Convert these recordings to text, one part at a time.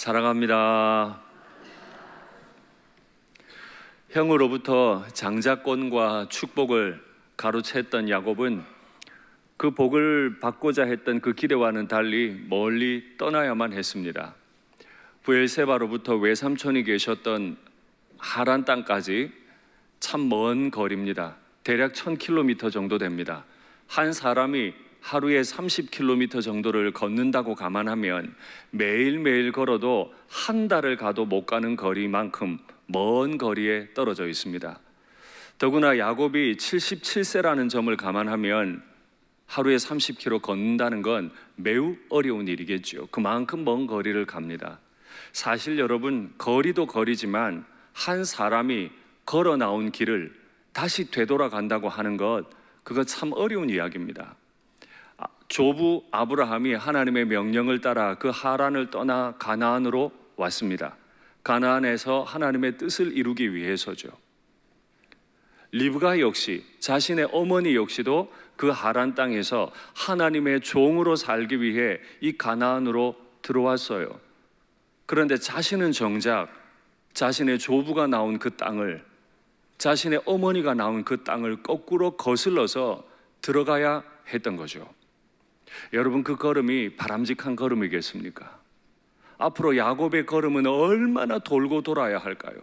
사랑합니다. 형으로부터 장자권과 축복을 가로챘던 야곱은 그 복을 받고자 했던 그 기대와는 달리 멀리 떠나야만 했습니다. 브엘세바로부터 외삼촌이 계셨던 하란 땅까지 참 먼 거리입니다. 대략 1000km 정도 됩니다. 한 사람이 하루에 30km 정도를 걷는다고 감안하면 매일매일 걸어도 한 달을 가도 못 가는 거리만큼 먼 거리에 떨어져 있습니다. 더구나 야곱이 77세라는 점을 감안하면 하루에 30km 걷는다는 건 매우 어려운 일이겠죠. 그만큼 먼 거리를 갑니다. 사실 여러분, 거리도 거리지만 한 사람이 걸어 나온 길을 다시 되돌아간다고 하는 것, 그거 참 어려운 이야기입니다. 조부 아브라함이 하나님의 명령을 따라 그 하란을 떠나 가나안으로 왔습니다. 가나안에서 하나님의 뜻을 이루기 위해서죠. 리브가 역시 자신의 어머니 역시도 그 하란 땅에서 하나님의 종으로 살기 위해 이 가나안으로 들어왔어요. 그런데 자신은 정작 자신의 조부가 나온 그 땅을, 자신의 어머니가 나온 그 땅을 거꾸로 거슬러서 들어가야 했던 거죠. 여러분, 그 걸음이 바람직한 걸음이겠습니까? 앞으로 야곱의 걸음은 얼마나 돌고 돌아야 할까요?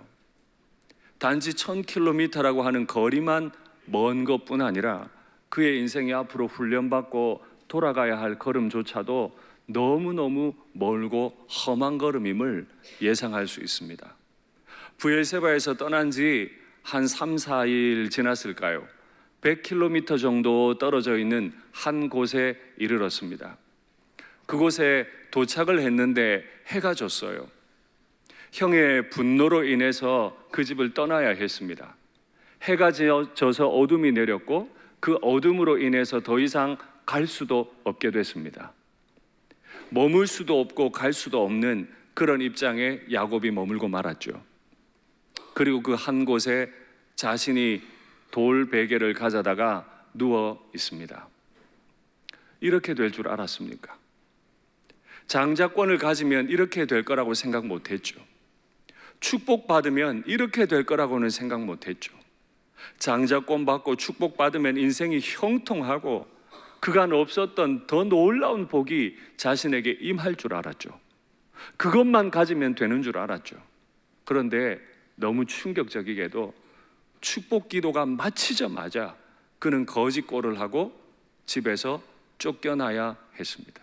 단지 1000km라고 하는 거리만 먼 것뿐 아니라 그의 인생이 앞으로 훈련받고 돌아가야 할 걸음조차도 너무너무 멀고 험한 걸음임을 예상할 수 있습니다. 브엘세바에서 떠난 지 한 3, 4일 지났을까요? 100km 정도 떨어져 있는 한 곳에 이르렀습니다. 그곳에 도착을 했는데 해가 졌어요. 형의 분노로 인해서 그 집을 떠나야 했습니다. 해가 져서 어둠이 내렸고 그 어둠으로 인해서 더 이상 갈 수도 없게 됐습니다. 머물 수도 없고 갈 수도 없는 그런 입장에 야곱이 머물고 말았죠. 그리고 그 한 곳에 자신이 돌 베개를 가져다가 누워 있습니다. 이렇게 될 줄 알았습니까? 장자권을 가지면 이렇게 될 거라고 생각 못했죠. 축복받으면 이렇게 될 거라고는 생각 못했죠. 장자권 받고 축복받으면 인생이 형통하고 그간 없었던 더 놀라운 복이 자신에게 임할 줄 알았죠. 그것만 가지면 되는 줄 알았죠. 그런데 너무 충격적이게도 축복 기도가 마치자마자 그는 거짓골을 하고 집에서 쫓겨나야 했습니다.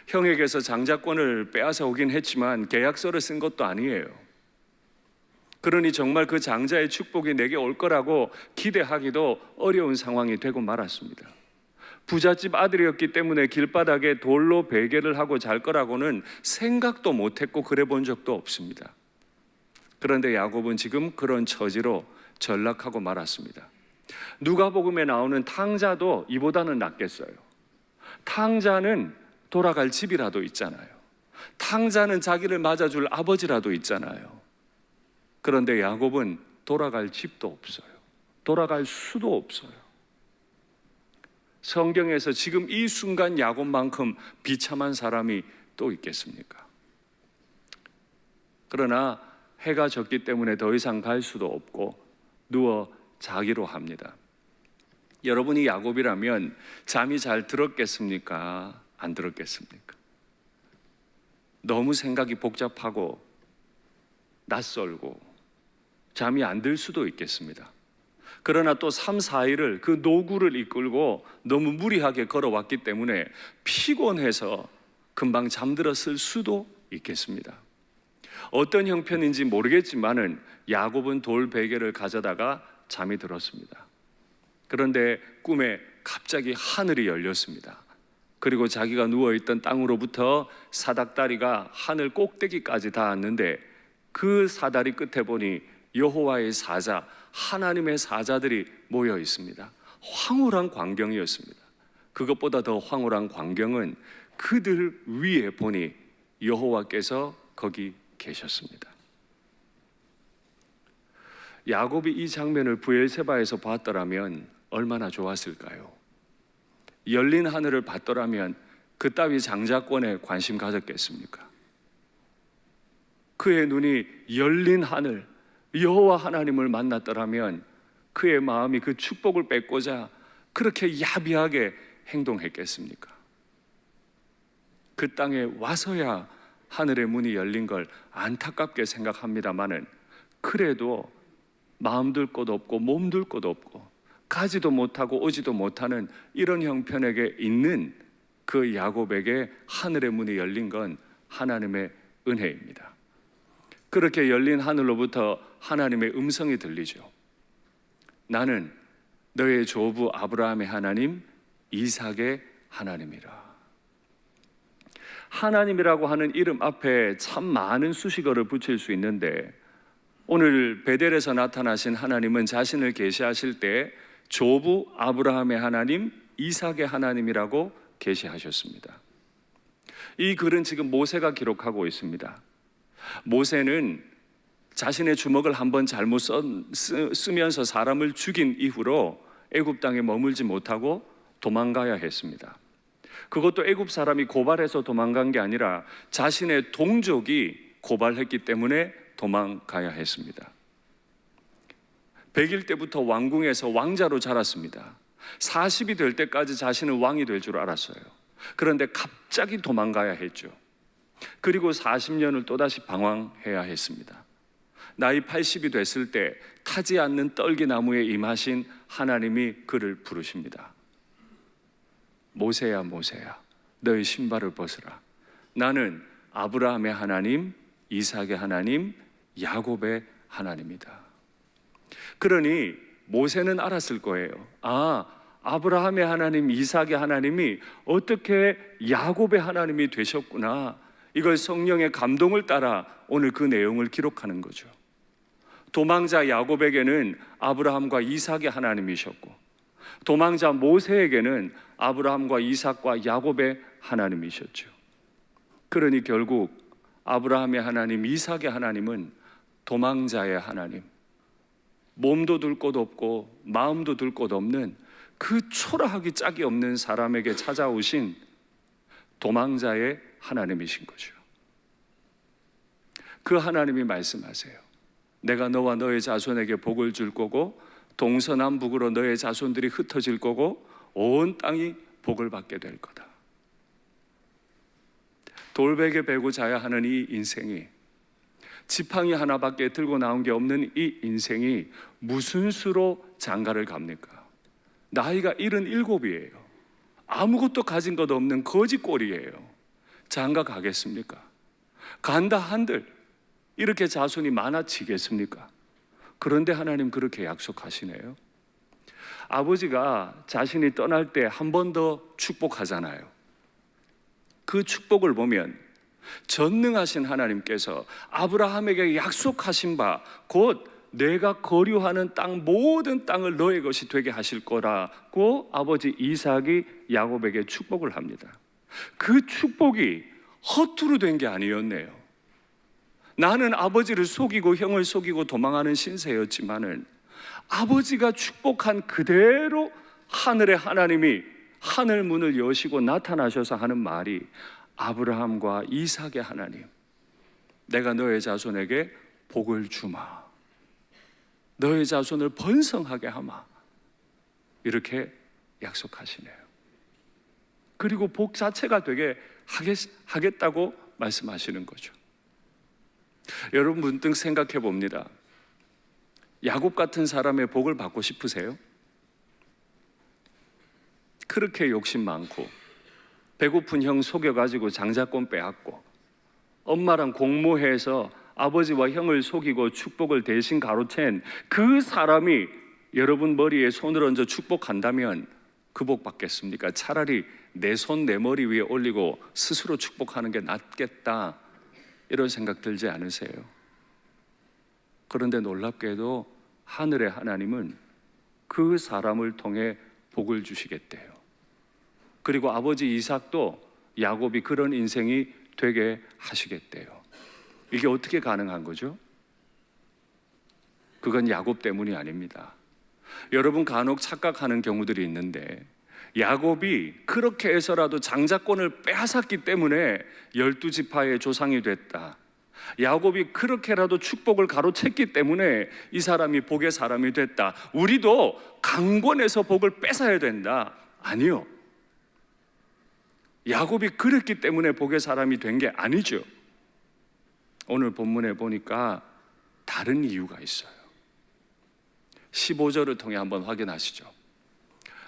형에게서 장자권을 빼앗아 오긴 했지만 계약서를 쓴 것도 아니에요. 그러니 정말 그 장자의 축복이 내게 올 거라고 기대하기도 어려운 상황이 되고 말았습니다. 부잣집 아들이었기 때문에 길바닥에 돌로 베개를 하고 잘 거라고는 생각도 못했고 그래 본 적도 없습니다. 그런데 야곱은 지금 그런 처지로 전락하고 말았습니다. 누가복음에 나오는 탕자도 이보다는 낫겠어요. 탕자는 돌아갈 집이라도 있잖아요. 탕자는 자기를 맞아줄 아버지라도 있잖아요. 그런데 야곱은 돌아갈 집도 없어요. 돌아갈 수도 없어요. 성경에서 지금 이 순간 야곱만큼 비참한 사람이 또 있겠습니까? 그러나 해가 졌기 때문에 더 이상 갈 수도 없고 누워 자기로 합니다. 여러분이 야곱이라면 잠이 잘 들었겠습니까? 안 들었겠습니까? 너무 생각이 복잡하고 낯설고 잠이 안 들 수도 있겠습니다. 그러나 또 3, 4일을 그 노구를 이끌고 너무 무리하게 걸어왔기 때문에 피곤해서 금방 잠들었을 수도 있겠습니다. 어떤 형편인지 모르겠지만은 야곱은 돌 베개를 가져다가 잠이 들었습니다. 그런데 꿈에 갑자기 하늘이 열렸습니다. 그리고 자기가 누워있던 땅으로부터 사닥다리가 하늘 꼭대기까지 닿았는데 그 사다리 끝에 보니 여호와의 사자, 하나님의 사자들이 모여 있습니다. 황홀한 광경이었습니다. 그것보다 더 황홀한 광경은 그들 위에 보니 여호와께서 거기 계셨습니다. 야곱이 이 장면을 브엘세바에서 봤더라면 얼마나 좋았을까요? 열린 하늘을 봤더라면 그따위 장자권에 관심 가졌겠습니까? 그의 눈이 열린 하늘, 여호와 하나님을 만났더라면 그의 마음이 그 축복을 뺏고자 그렇게 야비하게 행동했겠습니까? 그 땅에 와서야 하늘의 문이 열린 걸 안타깝게 생각합니다마는, 그래도 마음 둘 곳 없고 몸 둘 곳 없고 가지도 못하고 오지도 못하는 이런 형편에게 있는 그 야곱에게 하늘의 문이 열린 건 하나님의 은혜입니다. 그렇게 열린 하늘로부터 하나님의 음성이 들리죠. 나는 너의 조부 아브라함의 하나님, 이삭의 하나님이라. 하나님이라고 하는 이름 앞에 참 많은 수식어를 붙일 수 있는데, 오늘 베델에서 나타나신 하나님은 자신을 계시하실 때 조부 아브라함의 하나님, 이삭의 하나님이라고 계시하셨습니다. 이 글은 지금 모세가 기록하고 있습니다. 모세는 자신의 주먹을 한번 잘못 쓰면서 사람을 죽인 이후로 애굽 땅에 머물지 못하고 도망가야 했습니다. 그것도 애굽 사람이 고발해서 도망간 게 아니라 자신의 동족이 고발했기 때문에 도망가야 했습니다. 100일 때부터 왕궁에서 왕자로 자랐습니다. 40이 될 때까지 자신은 왕이 될 줄 알았어요. 그런데 갑자기 도망가야 했죠. 그리고 40년을 또다시 방황해야 했습니다. 나이 80이 됐을 때 타지 않는 떨기나무에 임하신 하나님이 그를 부르십니다. 모세야, 모세야, 너의 신발을 벗으라. 나는 아브라함의 하나님, 이삭의 하나님, 야곱의 하나님이다. 그러니 모세는 알았을 거예요. 아브라함의 하나님, 이삭의 하나님이 어떻게 야곱의 하나님이 되셨구나. 이걸 성령의 감동을 따라 오늘 그 내용을 기록하는 거죠. 도망자 야곱에게는 아브라함과 이삭의 하나님이셨고, 도망자 모세에게는 아브라함과 이삭과 야곱의 하나님이셨죠. 그러니 결국 아브라함의 하나님, 이삭의 하나님은 도망자의 하나님, 몸도 둘 곳 없고 마음도 둘 곳 없는 그 초라하기 짝이 없는 사람에게 찾아오신 도망자의 하나님이신 거죠. 그 하나님이 말씀하세요. 내가 너와 너의 자손에게 복을 줄 거고 동서남북으로 너의 자손들이 흩어질 거고 온 땅이 복을 받게 될 거다. 돌베개 베고 자야 하는 이 인생이, 지팡이 하나밖에 들고 나온 게 없는 이 인생이 무슨 수로 장가를 갑니까? 나이가 77이에요. 아무것도 가진 것 없는 거지꼴이에요. 장가 가겠습니까? 간다 한들 이렇게 자손이 많아지겠습니까? 그런데 하나님 그렇게 약속하시네요. 아버지가 자신이 떠날 때 한 번 더 축복하잖아요. 그 축복을 보면 전능하신 하나님께서 아브라함에게 약속하신 바 곧 내가 거류하는 땅 모든 땅을 너의 것이 되게 하실 거라고 아버지 이삭이 야곱에게 축복을 합니다. 그 축복이 허투루 된 게 아니었네요. 나는 아버지를 속이고 형을 속이고 도망하는 신세였지만은 아버지가 축복한 그대로 하늘의 하나님이 하늘 문을 여시고 나타나셔서 하는 말이 아브라함과 이삭의 하나님, 내가 너의 자손에게 복을 주마, 너의 자손을 번성하게 하마, 이렇게 약속하시네요. 그리고 복 자체가 되게 하겠다고 말씀하시는 거죠. 여러분 문득 생각해 봅니다. 야곱 같은 사람의 복을 받고 싶으세요? 그렇게 욕심 많고 배고픈 형 속여가지고 장자권 빼앗고 엄마랑 공모해서 아버지와 형을 속이고 축복을 대신 가로챈 그 사람이 여러분 머리에 손을 얹어 축복한다면 그 복 받겠습니까? 차라리 내 손 내 머리 위에 올리고 스스로 축복하는 게 낫겠다, 이런 생각 들지 않으세요? 그런데 놀랍게도 하늘의 하나님은 그 사람을 통해 복을 주시겠대요. 그리고 아버지 이삭도 야곱이 그런 인생이 되게 하시겠대요. 이게 어떻게 가능한 거죠? 그건 야곱 때문이 아닙니다. 여러분 간혹 착각하는 경우들이 있는데, 야곱이 그렇게 해서라도 장자권을 빼앗았기 때문에 12지파의 조상이 됐다, 야곱이 그렇게라도 축복을 가로챘기 때문에 이 사람이 복의 사람이 됐다. 우리도 강권해서 복을 뺏어야 된다. 아니요. 야곱이 그랬기 때문에 복의 사람이 된 게 아니죠. 오늘 본문에 보니까 다른 이유가 있어요. 15절을 통해 한번 확인하시죠.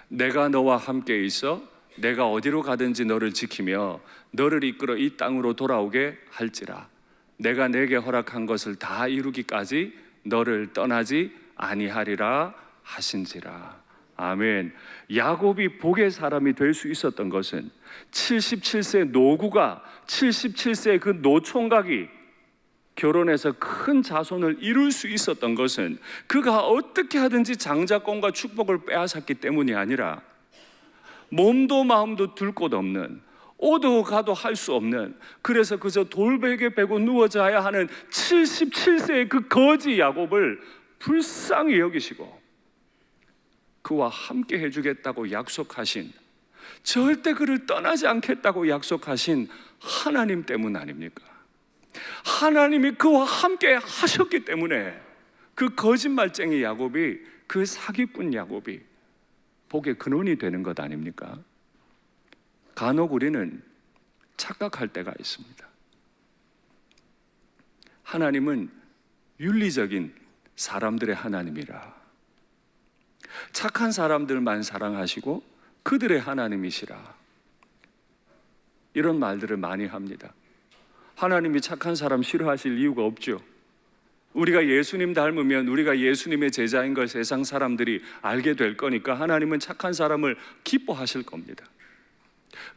내가 너와 함께 있어 내가 어디로 가든지 너를 지키며 너를 이끌어 이 땅으로 돌아오게 할지라. 내가 내게 허락한 것을 다 이루기까지 너를 떠나지 아니하리라 하신지라. 아멘. 야곱이 복의 사람이 될 수 있었던 것은 77세 노구가 77세 그 노총각이 결혼해서 큰 자손을 이룰 수 있었던 것은 그가 어떻게 하든지 장자권과 축복을 빼앗았기 때문이 아니라 몸도 마음도 둘 곳 없는, 오도 가도 할 수 없는, 그래서 그저 돌베개 베고 누워 자야 하는 77세의 그 거지 야곱을 불쌍히 여기시고 그와 함께 해주겠다고 약속하신, 절대 그를 떠나지 않겠다고 약속하신 하나님 때문 아닙니까? 하나님이 그와 함께 하셨기 때문에 그 거짓말쟁이 야곱이, 그 사기꾼 야곱이 복의 근원이 되는 것 아닙니까? 간혹 우리는 착각할 때가 있습니다. 하나님은 윤리적인 사람들의 하나님이라, 착한 사람들만 사랑하시고 그들의 하나님이시라, 이런 말들을 많이 합니다. 하나님이 착한 사람 싫어하실 이유가 없죠. 우리가 예수님 닮으면 우리가 예수님의 제자인 걸 세상 사람들이 알게 될 거니까 하나님은 착한 사람을 기뻐하실 겁니다.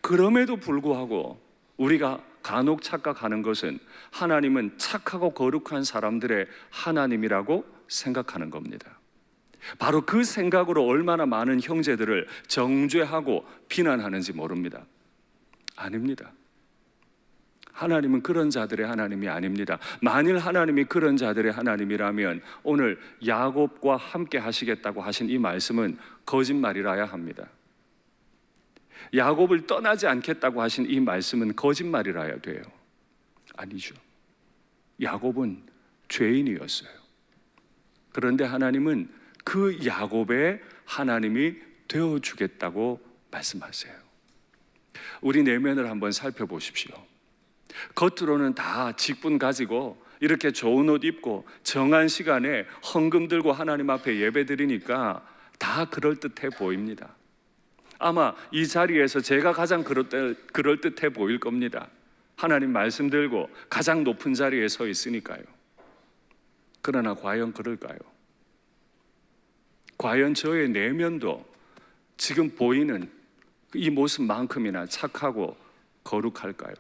그럼에도 불구하고 우리가 간혹 착각하는 것은 하나님은 착하고 거룩한 사람들의 하나님이라고 생각하는 겁니다. 바로 그 생각으로 얼마나 많은 형제들을 정죄하고 비난하는지 모릅니다. 아닙니다. 하나님은 그런 자들의 하나님이 아닙니다. 만일 하나님이 그런 자들의 하나님이라면 오늘 야곱과 함께 하시겠다고 하신 이 말씀은 거짓말이라야 합니다. 야곱을 떠나지 않겠다고 하신 이 말씀은 거짓말이라야 돼요. 아니죠. 야곱은 죄인이었어요. 그런데 하나님은 그 야곱의 하나님이 되어주겠다고 말씀하세요. 우리 내면을 한번 살펴보십시오. 겉으로는 다 직분 가지고 이렇게 좋은 옷 입고 정한 시간에 헌금 들고 하나님 앞에 예배 드리니까 다 그럴듯해 보입니다. 아마 이 자리에서 제가 가장 그럴듯해 보일 겁니다. 하나님 말씀 들고 가장 높은 자리에 서 있으니까요. 그러나 과연 그럴까요? 과연 저의 내면도 지금 보이는 이 모습만큼이나 착하고 거룩할까요?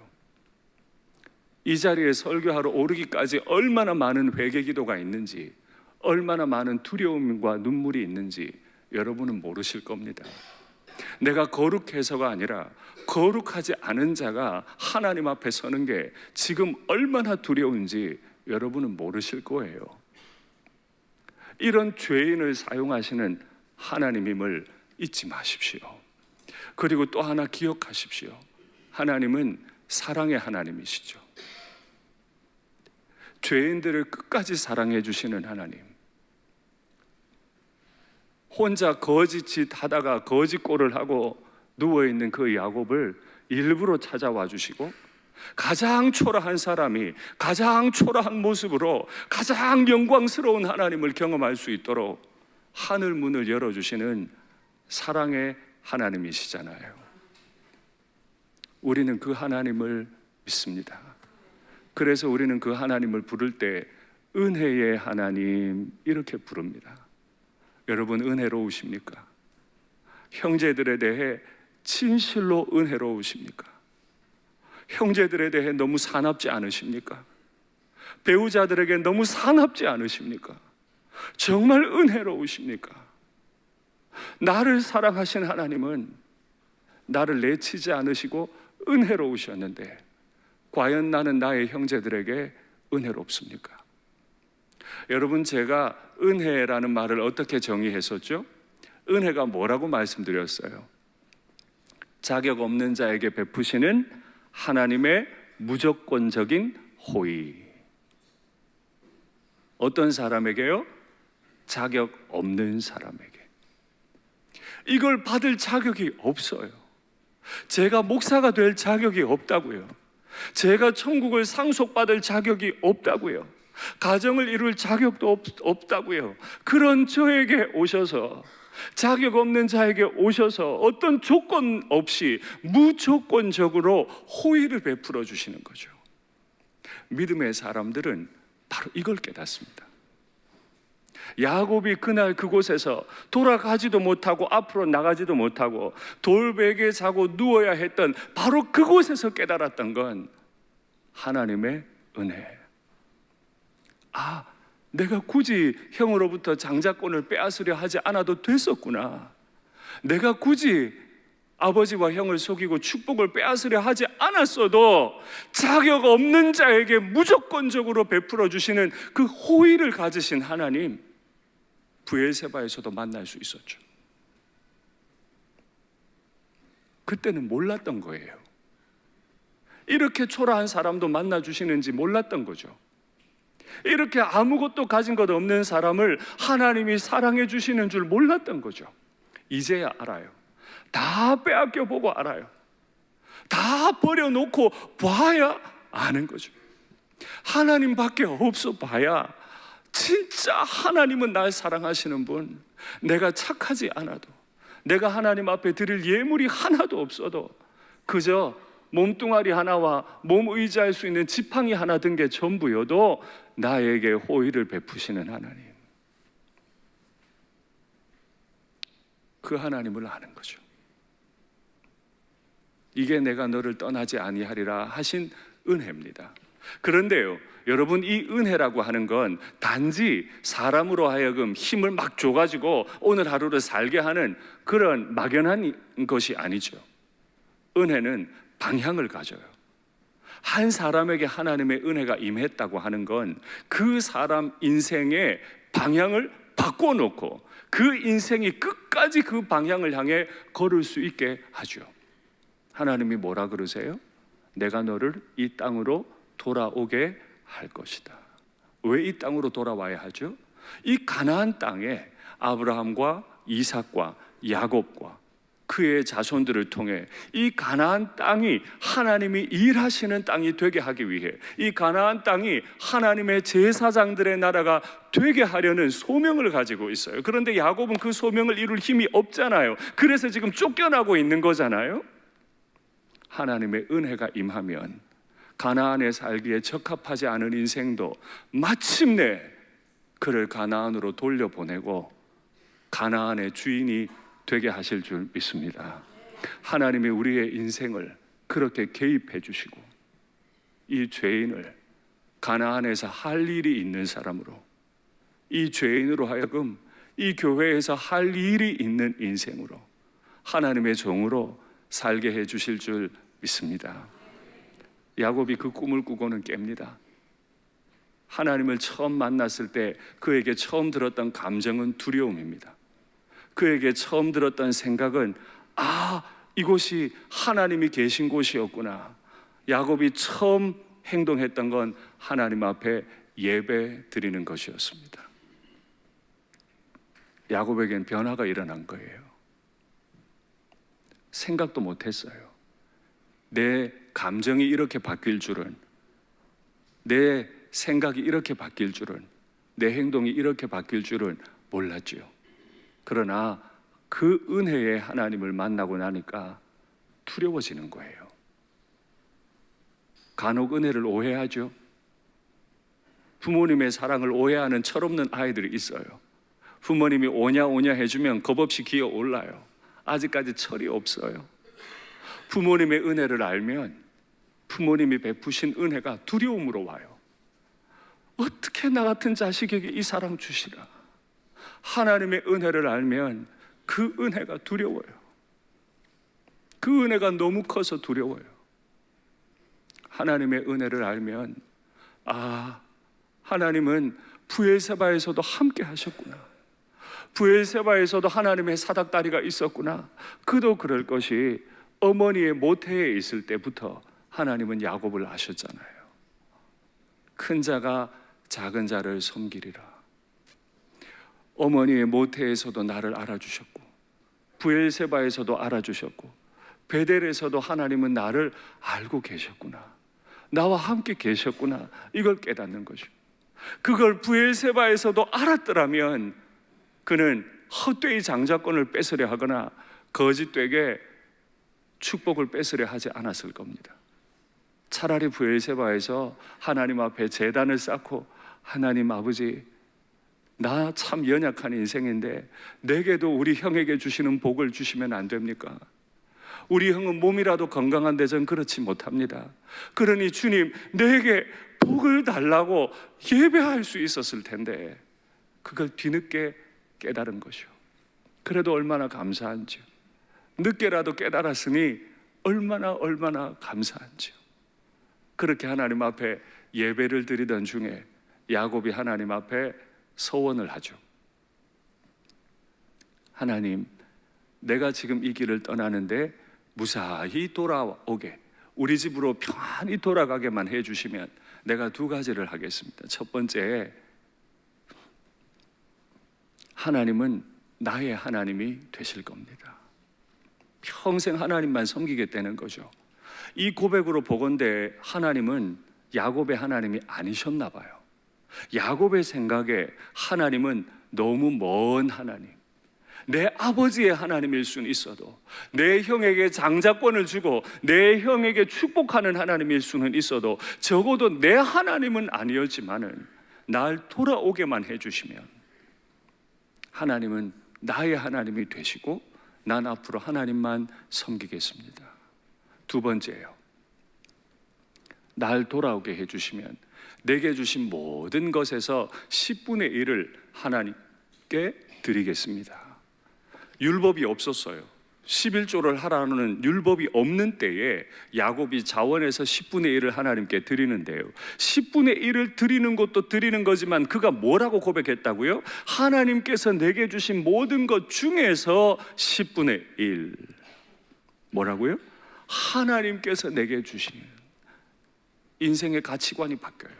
이 자리에 설교하러 오르기까지 얼마나 많은 회개 기도가 있는지, 얼마나 많은 두려움과 눈물이 있는지 여러분은 모르실 겁니다. 내가 거룩해서가 아니라 거룩하지 않은 자가 하나님 앞에 서는 게 지금 얼마나 두려운지 여러분은 모르실 거예요. 이런 죄인을 사용하시는 하나님임을 잊지 마십시오. 그리고 또 하나 기억하십시오. 하나님은 사랑의 하나님이시죠. 죄인들을 끝까지 사랑해 주시는 하나님. 혼자 거짓짓 하다가 거짓골을 하고 누워있는 그 야곱을 일부러 찾아와 주시고, 가장 초라한 사람이 가장 초라한 모습으로 가장 영광스러운 하나님을 경험할 수 있도록 하늘 문을 열어주시는 사랑의 하나님이시잖아요. 우리는 그 하나님을 믿습니다. 그래서 우리는 그 하나님을 부를 때 은혜의 하나님 이렇게 부릅니다. 여러분 은혜로우십니까? 형제들에 대해 진실로 은혜로우십니까? 형제들에 대해 너무 사납지 않으십니까? 배우자들에게 너무 사납지 않으십니까? 정말 은혜로우십니까? 나를 사랑하신 하나님은 나를 내치지 않으시고 은혜로우셨는데 과연 나는 나의 형제들에게 은혜롭습니까? 여러분, 제가 은혜라는 말을 어떻게 정의했었죠? 은혜가 뭐라고 말씀드렸어요? 자격 없는 자에게 베푸시는 하나님의 무조건적인 호의. 어떤 사람에게요? 자격 없는 사람에게. 이걸 받을 자격이 없어요. 제가 목사가 될 자격이 없다고요. 제가 천국을 상속받을 자격이 없다고요. 가정을 이룰 자격도 없다고요. 그런 저에게 오셔서, 자격 없는 자에게 오셔서 어떤 조건 없이 무조건적으로 호의를 베풀어 주시는 거죠. 믿음의 사람들은 바로 이걸 깨닫습니다. 야곱이 그날 그곳에서 돌아가지도 못하고 앞으로 나가지도 못하고 돌베개에 자고 누워야 했던 바로 그곳에서 깨달았던 건 하나님의 은혜. 아, 내가 굳이 형으로부터 장자권을 빼앗으려 하지 않아도 됐었구나. 내가 굳이 아버지와 형을 속이고 축복을 빼앗으려 하지 않았어도 자격 없는 자에게 무조건적으로 베풀어 주시는 그 호의를 가지신 하나님, 브엘세바에서도 만날 수 있었죠. 그때는 몰랐던 거예요. 이렇게 초라한 사람도 만나 주시는지 몰랐던 거죠. 이렇게 아무것도 가진 것 없는 사람을 하나님이 사랑해 주시는 줄 몰랐던 거죠. 이제야 알아요. 다 빼앗겨 보고 알아요. 다 버려놓고 봐야 아는 거죠. 하나님밖에 없어 봐야 진짜 하나님은 날 사랑하시는 분, 내가 착하지 않아도, 내가 하나님 앞에 드릴 예물이 하나도 없어도 그저 몸뚱아리 하나와 몸 의지할 수 있는 지팡이 하나 든 게 전부여도 나에게 호의를 베푸시는 하나님, 그 하나님을 아는 거죠. 이게 내가 너를 떠나지 아니하리라 하신 은혜입니다. 그런데요, 여러분, 이 은혜라고 하는 건 단지 사람으로 하여금 힘을 막 줘가지고 오늘 하루를 살게 하는 그런 막연한 것이 아니죠. 은혜는 방향을 가져요. 한 사람에게 하나님의 은혜가 임했다고 하는 건 그 사람 인생의 방향을 바꿔놓고 그 인생이 끝까지 그 방향을 향해 걸을 수 있게 하죠. 하나님이 뭐라 그러세요? 내가 너를 이 땅으로 돌아오게 할 것이다. 왜 이 땅으로 돌아와야 하죠? 이 가나안 땅에 아브라함과 이삭과 야곱과 그의 자손들을 통해 이 가나안 땅이 하나님이 일하시는 땅이 되게 하기 위해, 이 가나안 땅이 하나님의 제사장들의 나라가 되게 하려는 소명을 가지고 있어요. 그런데 야곱은 그 소명을 이룰 힘이 없잖아요. 그래서 지금 쫓겨나고 있는 거잖아요. 하나님의 은혜가 임하면 가나안에 살기에 적합하지 않은 인생도 마침내 그를 가나안으로 돌려보내고 가나안의 주인이 되게 하실 줄 믿습니다. 하나님이 우리의 인생을 그렇게 개입해 주시고 이 죄인을 가나안에서 할 일이 있는 사람으로, 이 죄인으로 하여금 이 교회에서 할 일이 있는 인생으로 하나님의 종으로 살게 해 주실 줄 믿습니다. 야곱이 그 꿈을 꾸고는 깹니다. 하나님을 처음 만났을 때 그에게 처음 들었던 감정은 두려움입니다. 그에게 처음 들었던 생각은 이곳이 하나님이 계신 곳이었구나. 야곱이 처음 행동했던 건 하나님 앞에 예배 드리는 것이었습니다. 야곱에겐 변화가 일어난 거예요. 생각도 못했어요. 내 감정이 이렇게 바뀔 줄은, 내 생각이 이렇게 바뀔 줄은, 내 행동이 이렇게 바뀔 줄은 몰랐죠. 그러나 그 은혜의 하나님을 만나고 나니까 두려워지는 거예요. 간혹 은혜를 오해하죠. 부모님의 사랑을 오해하는 철없는 아이들이 있어요. 부모님이 오냐 오냐 해주면 겁없이 기어 올라요. 아직까지 철이 없어요. 부모님의 은혜를 알면 부모님이 베푸신 은혜가 두려움으로 와요. 어떻게 나 같은 자식에게 이 사랑 주시라. 하나님의 은혜를 알면 그 은혜가 두려워요. 그 은혜가 너무 커서 두려워요. 하나님의 은혜를 알면 하나님은 브엘세바에서도 함께 하셨구나. 브엘세바에서도 하나님의 사닥다리가 있었구나. 그도 그럴 것이 어머니의 모태에 있을 때부터 하나님은 야곱을 아셨잖아요. 큰 자가 작은 자를 섬기리라. 어머니의 모태에서도 나를 알아주셨고, 브엘세바에서도 알아주셨고, 베델에서도 하나님은 나를 알고 계셨구나, 나와 함께 계셨구나, 이걸 깨닫는 거죠. 그걸 브엘세바에서도 알았더라면 그는 헛되이 장자권을 뺏으려 하거나 거짓되게 축복을 뺏으려 하지 않았을 겁니다. 차라리 브엘세바에서 하나님 앞에 제단을 쌓고, 하나님 아버지, 나 참 연약한 인생인데 내게도 우리 형에게 주시는 복을 주시면 안 됩니까? 우리 형은 몸이라도 건강한데 전 그렇지 못합니다. 그러니 주님, 내게 복을 달라고 예배할 수 있었을 텐데 그걸 뒤늦게 깨달은 것이요. 그래도 얼마나 감사한지요. 늦게라도 깨달았으니 얼마나 감사한지요. 그렇게 하나님 앞에 예배를 드리던 중에 야곱이 하나님 앞에 서원을 하죠. 하나님, 내가 지금 이 길을 떠나는데 무사히 돌아오게, 우리 집으로 평안히 돌아가게만 해주시면 내가 두 가지를 하겠습니다. 첫 번째, 하나님은 나의 하나님이 되실 겁니다. 평생 하나님만 섬기겠다는 거죠. 이 고백으로 보건대 하나님은 야곱의 하나님이 아니셨나 봐요. 야곱의 생각에 하나님은 너무 먼 하나님, 내 아버지의 하나님일 수는 있어도, 내 형에게 장자권을 주고 내 형에게 축복하는 하나님일 수는 있어도 적어도 내 하나님은 아니었지만은 날 돌아오게만 해주시면 하나님은 나의 하나님이 되시고 난 앞으로 하나님만 섬기겠습니다. 두 번째예요. 날 돌아오게 해주시면 내게 주신 모든 것에서 10분의 1을 하나님께 드리겠습니다. 율법이 없었어요. 11조를 하라는 율법이 없는 때에 야곱이 자원에서 10분의 1을 하나님께 드리는데요, 10분의 1을 드리는 것도 드리는 거지만 그가 뭐라고 고백했다고요? 하나님께서 내게 주신 모든 것 중에서 10분의 1. 뭐라고요? 하나님께서 내게 주신. 인생의 가치관이 바뀌어요.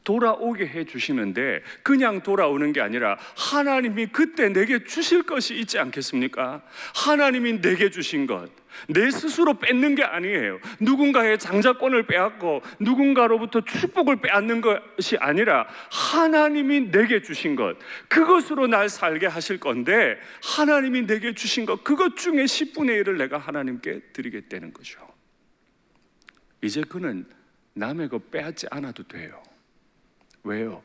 돌아오게 해주시는데 그냥 돌아오는 게 아니라 하나님이 그때 내게 주실 것이 있지 않겠습니까? 하나님이 내게 주신 것, 내 스스로 뺏는 게 아니에요. 누군가의 장자권을 빼앗고 누군가로부터 축복을 빼앗는 것이 아니라 하나님이 내게 주신 것, 그것으로 날 살게 하실 건데 하나님이 내게 주신 것, 그것 중에 10분의 1을 내가 하나님께 드리겠다는 거죠. 이제 그는 남의 것 빼앗지 않아도 돼요. 왜요?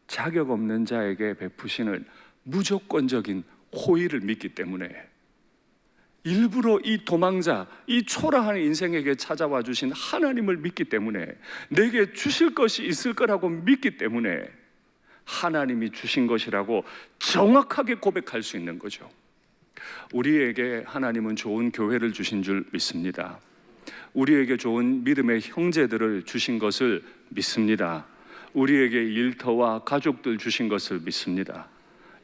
자격 없는 자에게 베푸시는 무조건적인 호의를 믿기 때문에, 일부러 이 도망자, 이 초라한 인생에게 찾아와 주신 하나님을 믿기 때문에, 내게 주실 것이 있을 거라고 믿기 때문에 하나님이 주신 것이라고 정확하게 고백할 수 있는 거죠. 우리에게 하나님은 좋은 교회를 주신 줄 믿습니다. 우리에게 좋은 믿음의 형제들을 주신 것을 믿습니다. 우리에게 일터와 가족들 주신 것을 믿습니다.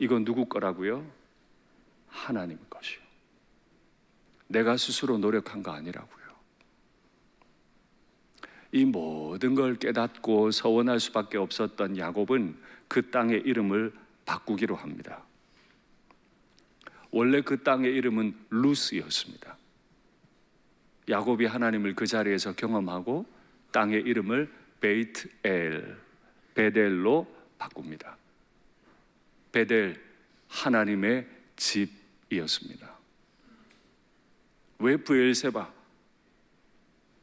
이건 누구 거라고요? 하나님 것이요. 내가 스스로 노력한 거 아니라고요. 이 모든 걸 깨닫고 서원할 수밖에 없었던 야곱은 그 땅의 이름을 바꾸기로 합니다. 원래 그 땅의 이름은 루스였습니다. 야곱이 하나님을 그 자리에서 경험하고 땅의 이름을 베이트엘, 베델로 바꿉니다. 베델, 하나님의 집이었습니다. 왜 브엘세바?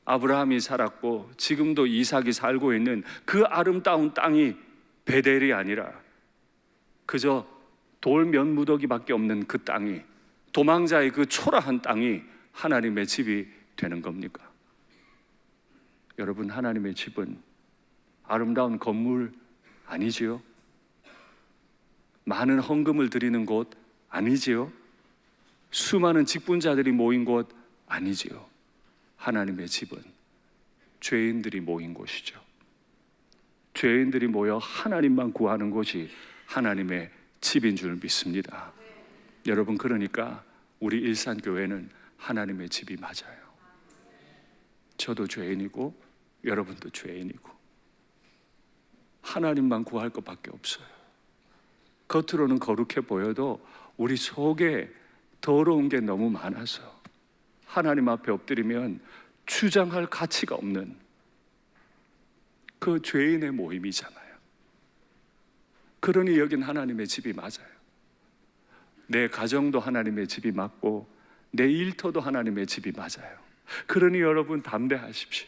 아브라함이 살았고 지금도 이삭이 살고 있는 그 아름다운 땅이 베델이 아니라 그저 돌 몇 무더기밖에 없는 그 땅이, 도망자의 그 초라한 땅이 하나님의 집이 되는 겁니까? 여러분, 하나님의 집은 아름다운 건물 아니지요? 많은 헌금을 드리는 곳 아니지요? 수많은 직분자들이 모인 곳 아니지요? 하나님의 집은 죄인들이 모인 곳이죠. 죄인들이 모여 하나님만 구하는 곳이 하나님의 집인 줄 믿습니다. 여러분, 그러니까 우리 일산교회는 하나님의 집이 맞아요. 저도 죄인이고 여러분도 죄인이고 하나님만 구할 것밖에 없어요. 겉으로는 거룩해 보여도 우리 속에 더러운 게 너무 많아서 하나님 앞에 엎드리면 주장할 가치가 없는 그 죄인의 모임이잖아요. 그러니 여긴 하나님의 집이 맞아요. 내 가정도 하나님의 집이 맞고 내 일터도 하나님의 집이 맞아요. 그러니 여러분 담대하십시오.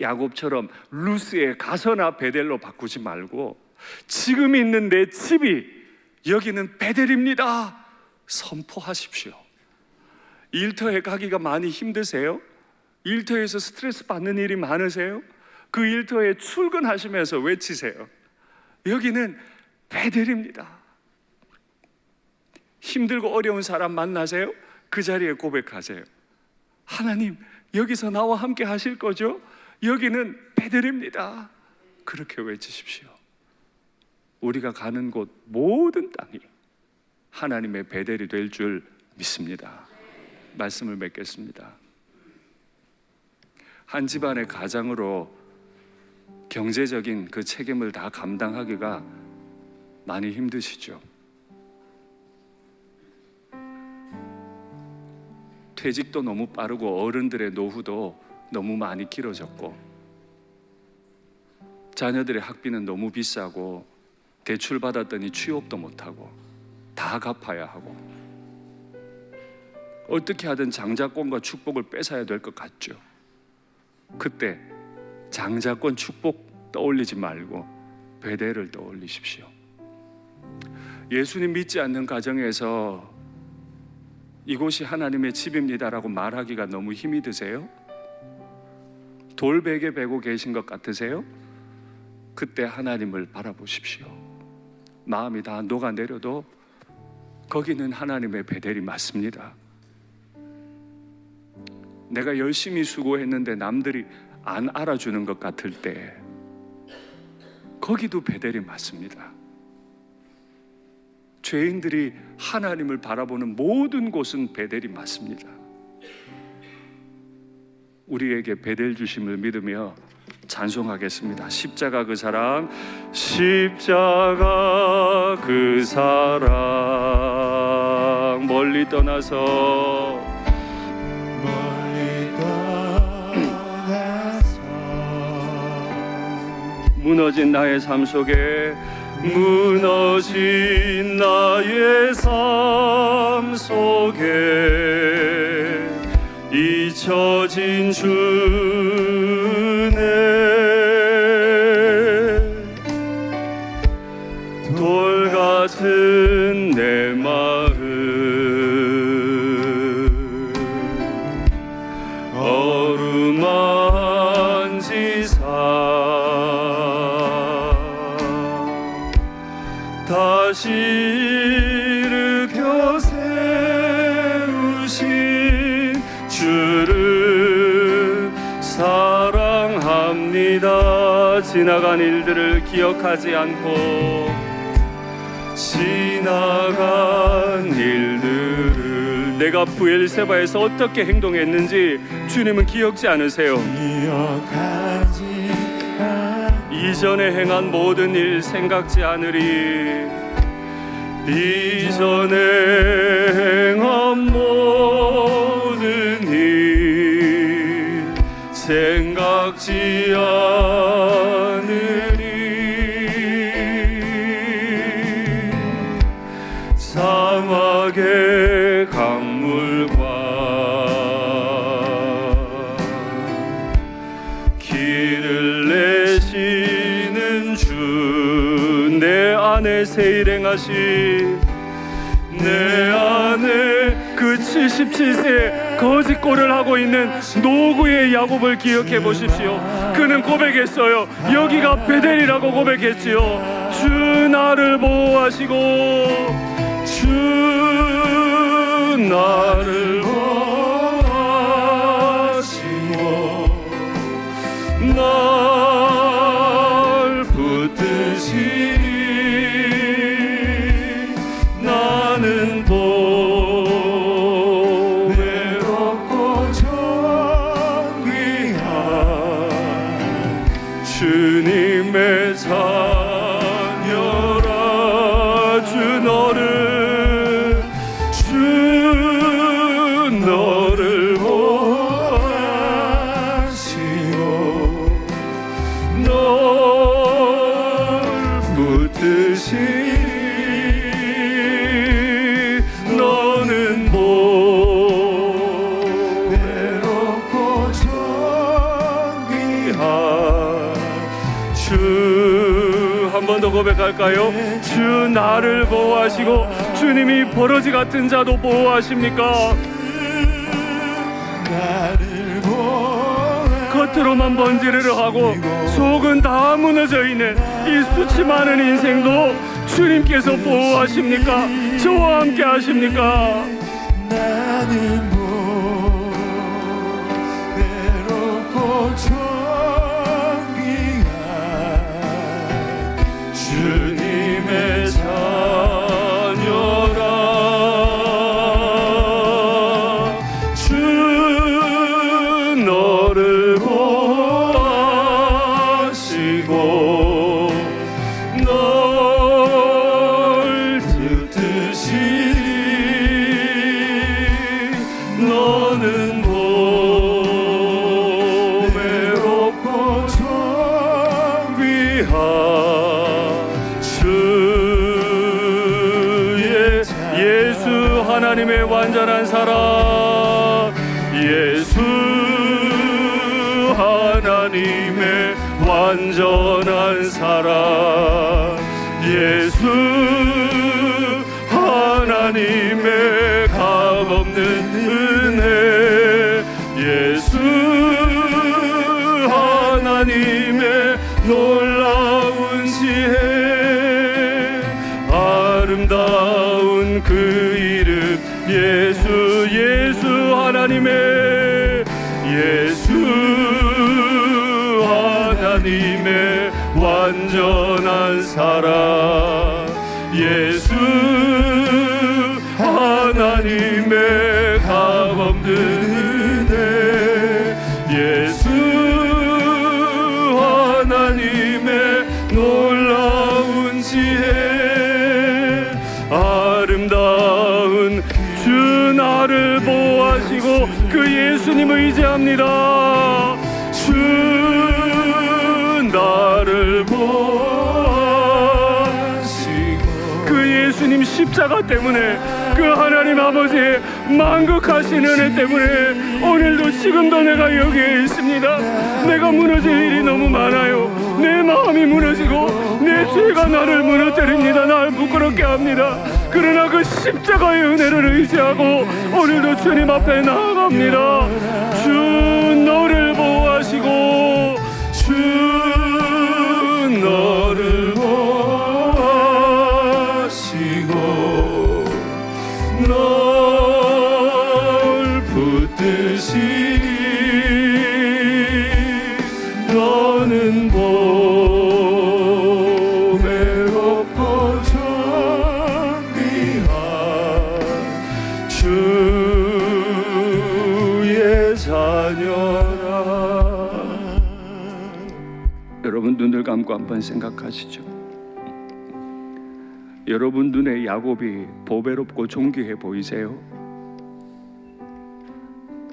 야곱처럼 루스의 가서나 베델로 바꾸지 말고 지금 있는 내 집이 여기는 베델입니다 선포하십시오. 일터에 가기가 많이 힘드세요? 일터에서 스트레스 받는 일이 많으세요? 그 일터에 출근하시면서 외치세요. 여기는 베델입니다. 힘들고 어려운 사람 만나세요? 그 자리에 고백하세요. 하나님, 여기서 나와 함께 하실 거죠? 여기는 베델입니다. 그렇게 외치십시오. 우리가 가는 곳 모든 땅이 하나님의 베델이 될 줄 믿습니다. 말씀을 맺겠습니다. 한 집안의 가장으로 경제적인 그 책임을 다 감당하기가 많이 힘드시죠? 퇴직도 너무 빠르고 어른들의 노후도 너무 많이 길어졌고 자녀들의 학비는 너무 비싸고 대출 받았더니 취업도 못하고 다 갚아야 하고 어떻게 하든 장자권과 축복을 뺏어야 될 것 같죠. 그때 장자권 축복 떠올리지 말고 베델을 떠올리십시오. 예수님 믿지 않는 가정에서 이곳이 하나님의 집입니다라고 말하기가 너무 힘이 드세요? 돌베개 베고 계신 것 같으세요? 그때 하나님을 바라보십시오. 마음이 다 녹아내려도 거기는 하나님의 베델이 맞습니다. 내가 열심히 수고했는데 남들이 안 알아주는 것 같을 때 거기도 베델이 맞습니다. 죄인들이 하나님을 바라보는 모든 곳은 베델이 맞습니다. 우리에게 베델 주심을 믿으며 찬송하겠습니다. 십자가 그 사랑, 십자가 그 사랑, 멀리 떠나서 무너진 나의 삶 속에 무너진 나의 삶 속에 잊혀진 주네 돌 같은 내 마음 어루만지사 다시 일으켜 세우신 주를 사랑합니다. 지나간 일들을 기억하지 않고 지나간 일들을 내가 부엘세바에서 어떻게 행동했는지 주님은 기억지 않으세요? 이전에 행한 모든 일 생각지 않으리 이전에 행한 모든 일 생각지 않으리 사막의 강물과 길을 내시는 주 내 안에 세일행하시 내 안에 그 77세 거짓골을 하고 있는 노구의 야곱을 기억해 보십시오. 그는 고백했어요. 여기가 베델이라고 고백했지요. 주 나를 보호하시고 주 나를 보호하시고 날 붙드시니 나는 또 외롭고 주님의 자녀라 주 너를 보아시고 널 붙드시니 너는 보배롭고 존귀한 주. 한 번 더 고백할까요? 주 나를 보호하시고 주님이 버러지 같은 자도 보호하십니까? 겉으로만 번지르르 하고 속은 다 무너져 있는 이 수치 많은 인생도 주님께서 보호하십니까? 저와 함께 하십니까? 나는 보배롭고 존귀한 주님의 자녀라 주 너를 보호하시고 널 붙드시니 너는 보배롭고 존귀한 주의 예수 하나님의 완전한 사랑 예수 하나님의 완전한 사랑 예수 하나님의 값없는 은혜 예수 하나님의 놀라운 지혜 아름다운 그 이름 예수 하나님의 예수 하나님의 완전한 사랑 예수 하나님의 값없는 은혜 예수 하나님의 놀라운 지혜 아름다운 주 나를 보호하시고 그 예수님 의지합니다. 주 나를 보호하시고 그 예수님 십자가 때문에 그 하나님 아버지의 만극하신 은혜 때문에 오늘도 지금도 내가 여기에 있습니다. 내가 무너질 일이 너무 많아요. 내 마음이 무너지고 내 죄가 나를 무너뜨립니다. 나를 부끄럽게 합니다. 그러나 그 십자가의 은혜를 의지하고 오늘도 주님 앞에 나아갑니다. 주 너를 보호하시고 주 너를 보호하시고 널 붙드시니 너는 보배롭고 존귀한 주의 자녀라. 여러분 눈을 감고 한번 생각하시죠. 여러분 눈에 야곱이 보배롭고 존귀해 보이세요?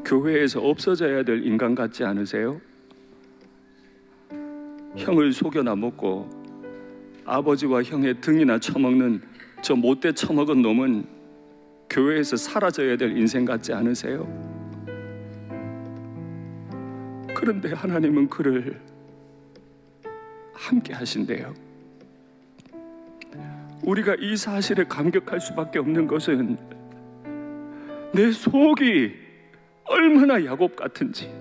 교회에서 없어져야 될 인간 같지 않으세요? 형을 속여나 먹고 아버지와 형의 등이나 처먹는 저 못돼 처먹은 놈은 교회에서 사라져야 될 인생 같지 않으세요? 그런데 하나님은 그를 함께 하신대요. 우리가 이 사실에 감격할 수밖에 없는 것은 내 속이 얼마나 야곱 같은지,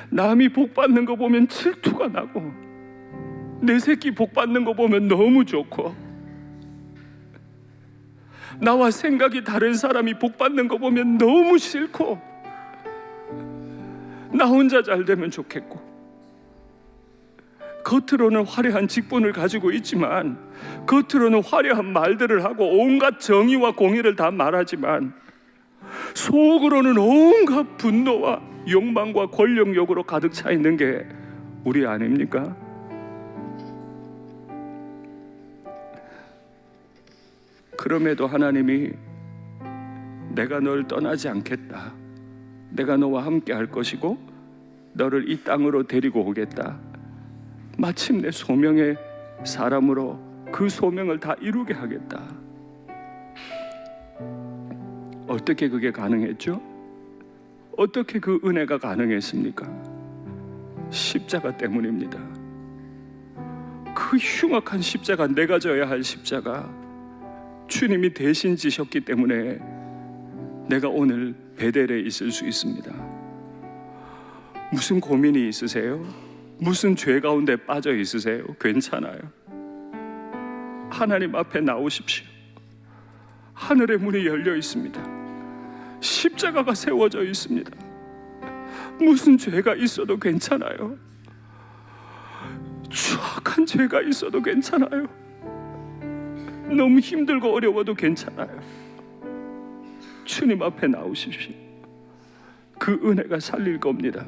남이 복 받는 거 보면 질투가 나고 내 새끼 복 받는 거 보면 너무 좋고, 나와 생각이 다른 사람이 복 받는 거 보면 너무 싫고, 나 혼자 잘 되면 좋겠고, 겉으로는 화려한 직분을 가지고 있지만, 겉으로는 화려한 말들을 하고 온갖 정의와 공의를 다 말하지만 속으로는 온갖 분노와 욕망과 권력욕으로 가득 차 있는 게 우리 아닙니까? 그럼에도 하나님이 내가 널 떠나지 않겠다, 내가 너와 함께 할 것이고 너를 이 땅으로 데리고 오겠다, 마침내 소명의 사람으로 그 소명을 다 이루게 하겠다. 어떻게 그게 가능했죠? 어떻게 그 은혜가 가능했습니까? 십자가 때문입니다. 그 흉악한 십자가, 내가 져야 할 십자가 주님이 대신 지셨기 때문에 내가 오늘 베델에 있을 수 있습니다. 무슨 고민이 있으세요? 무슨 죄 가운데 빠져 있으세요? 괜찮아요. 하나님 앞에 나오십시오. 하늘의 문이 열려 있습니다. 십자가가 세워져 있습니다. 무슨 죄가 있어도 괜찮아요. 추악한 죄가 있어도 괜찮아요. 너무 힘들고 어려워도 괜찮아요. 주님 앞에 나오십시오. 그 은혜가 살릴 겁니다.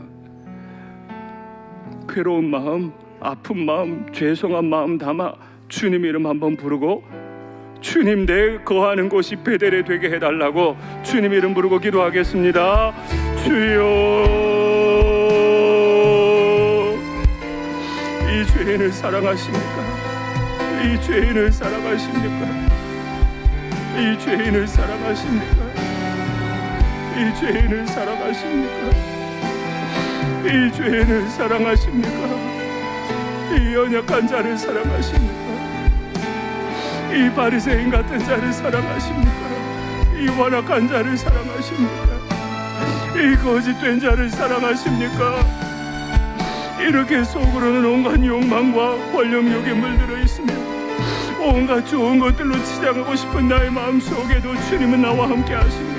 괴로운 마음, 아픈 마음, 죄송한 마음 담아 주님 이름 한번 부르고, 주님 내 거하는 곳이 베델에 되게 해달라고 주님 이름 부르고 기도하겠습니다. 주여, 이 죄인을 사랑하십니까? 이 죄인을 사랑하십니까? 이 죄인을 사랑하십니까? 이 죄인을 사랑하십니까? 이 죄인을 사랑하십니까? 이 연약한 자를 사랑하십니까? 이 바리새인 같은 자를 사랑하십니까? 이 완악한 자를 사랑하십니까? 이 거짓된 자를 사랑하십니까? 이렇게 속으로는 온갖 욕망과 권력욕에 물들어 있으며 온갖 좋은 것들로 치장하고 싶은 나의 마음속에도 주님은 나와 함께 하십니까?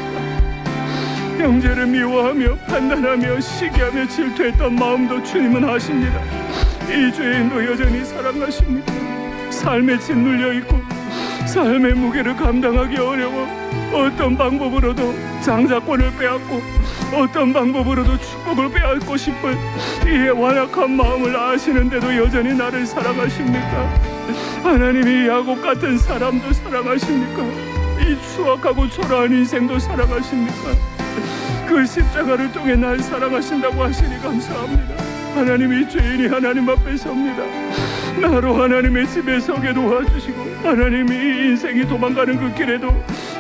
형제를 미워하며 판단하며 시기하며 질투했던 마음도 주님은 아십니다. 이 죄인도 여전히 사랑하십니까? 삶에 짓눌려 있고 삶의 무게를 감당하기 어려워 어떤 방법으로도 장자권을 빼앗고 어떤 방법으로도 축복을 빼앗고 싶은 이 완악한 마음을 아시는데도 여전히 나를 사랑하십니까? 하나님이 야곱 같은 사람도 사랑하십니까? 이 추악하고 초라한 인생도 사랑하십니까? 그 십자가를 통해 날 사랑하신다고 하시니 감사합니다. 하나님이 죄인이 하나님 앞에 섭니다. 나로 하나님의 집에 서게 도와주시고 하나님이 이 인생이 도망가는 그 길에도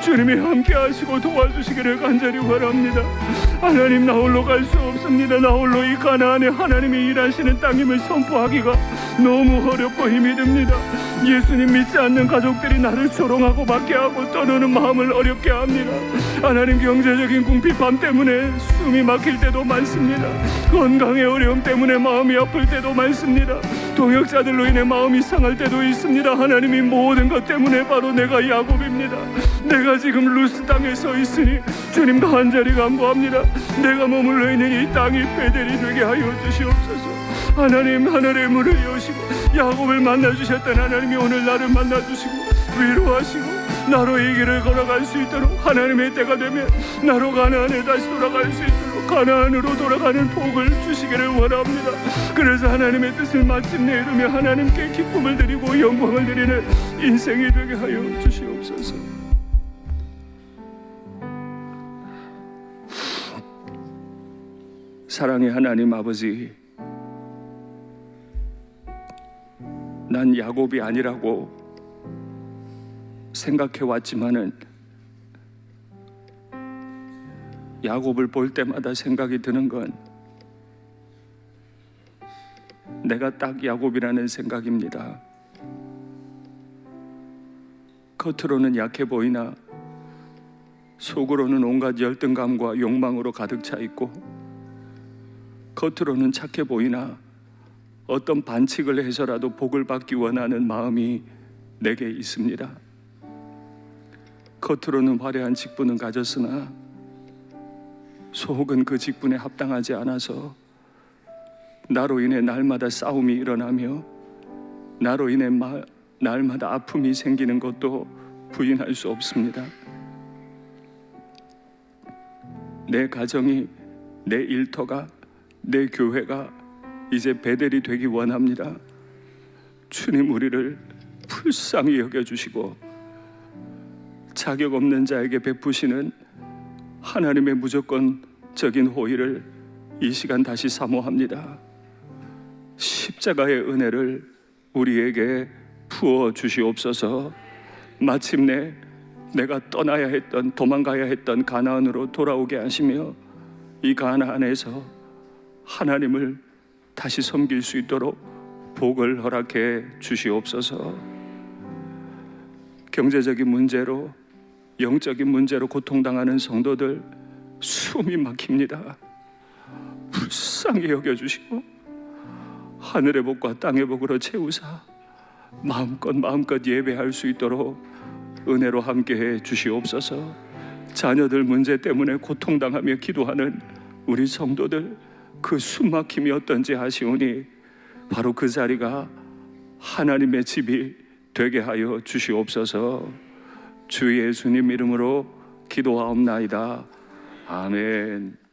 주님이 함께 하시고 도와주시기를 간절히 바랍니다. 하나님, 나 홀로 갈 수 없습니다. 나 홀로 이 가나안에 하나님이 일하시는 땅임을 선포하기가 너무 어렵고 힘이 듭니다. 예수님 믿지 않는 가족들이 나를 조롱하고 박해하고 떠나는 마음을 어렵게 합니다. 하나님, 경제적인 궁핍함 때문에 숨이 막힐 때도 많습니다. 건강의 어려움 때문에 마음이 아플 때도 많습니다. 동역자들로 인해 마음이 상할 때도 있습니다. 하나님이 모든 것 때문에 바로 내가 야곱입니다. 내가 지금 루스 땅에 서 있으니 주님 간절히 간구합니다. 내가 머물러 있는 이 땅이 베델이 되게 하여 주시옵소서. 하나님, 하늘의 문을 여시고 야곱을 만나주셨던 하나님이 오늘 나를 만나주시고 위로하시고 나로 이 길을 걸어갈 수 있도록, 하나님의 때가 되면 나로 가나안에 다시 돌아갈 수 있도록 가나안으로 돌아가는 복을 주시기를 원합니다. 그래서 하나님의 뜻을 마침내 이루며 하나님께 기쁨을 드리고 영광을 드리는 인생이 되게 하여 주시옵소서. 사랑의 하나님 아버지, 난 야곱이 아니라고 생각해 왔지만은 야곱을 볼 때마다 생각이 드는 건 내가 딱 야곱이라는 생각입니다. 겉으로는 약해 보이나 속으로는 온갖 열등감과 욕망으로 가득 차 있고, 겉으로는 착해 보이나 어떤 반칙을 해서라도 복을 받기 원하는 마음이 내게 있습니다. 겉으로는 화려한 직분은 가졌으나 속은 그 직분에 합당하지 않아서 나로 인해 날마다 싸움이 일어나며 나로 인해 날마다 아픔이 생기는 것도 부인할 수 없습니다. 내 가정이, 내 일터가, 내 교회가 이제 베델이 되기 원합니다. 주님, 우리를 불쌍히 여겨주시고 자격 없는 자에게 베푸시는 하나님의 무조건적인 호의를 이 시간 다시 사모합니다. 십자가의 은혜를 우리에게 부어 주시옵소서. 마침내 내가 떠나야 했던, 도망가야 했던 가나안으로 돌아오게 하시며 이 가나안에서 하나님을 다시 섬길 수 있도록 복을 허락해 주시옵소서. 경제적인 문제로, 영적인 문제로 고통당하는 성도들 숨이 막힙니다. 불쌍히 여겨주시고 하늘의 복과 땅의 복으로 채우사 마음껏 예배할 수 있도록 은혜로 함께해 주시옵소서. 자녀들 문제 때문에 고통당하며 기도하는 우리 성도들 그 숨막힘이 어떤지 아시오니 바로 그 자리가 하나님의 집이 되게 하여 주시옵소서. 주 예수님 이름으로 기도하옵나이다. 아멘.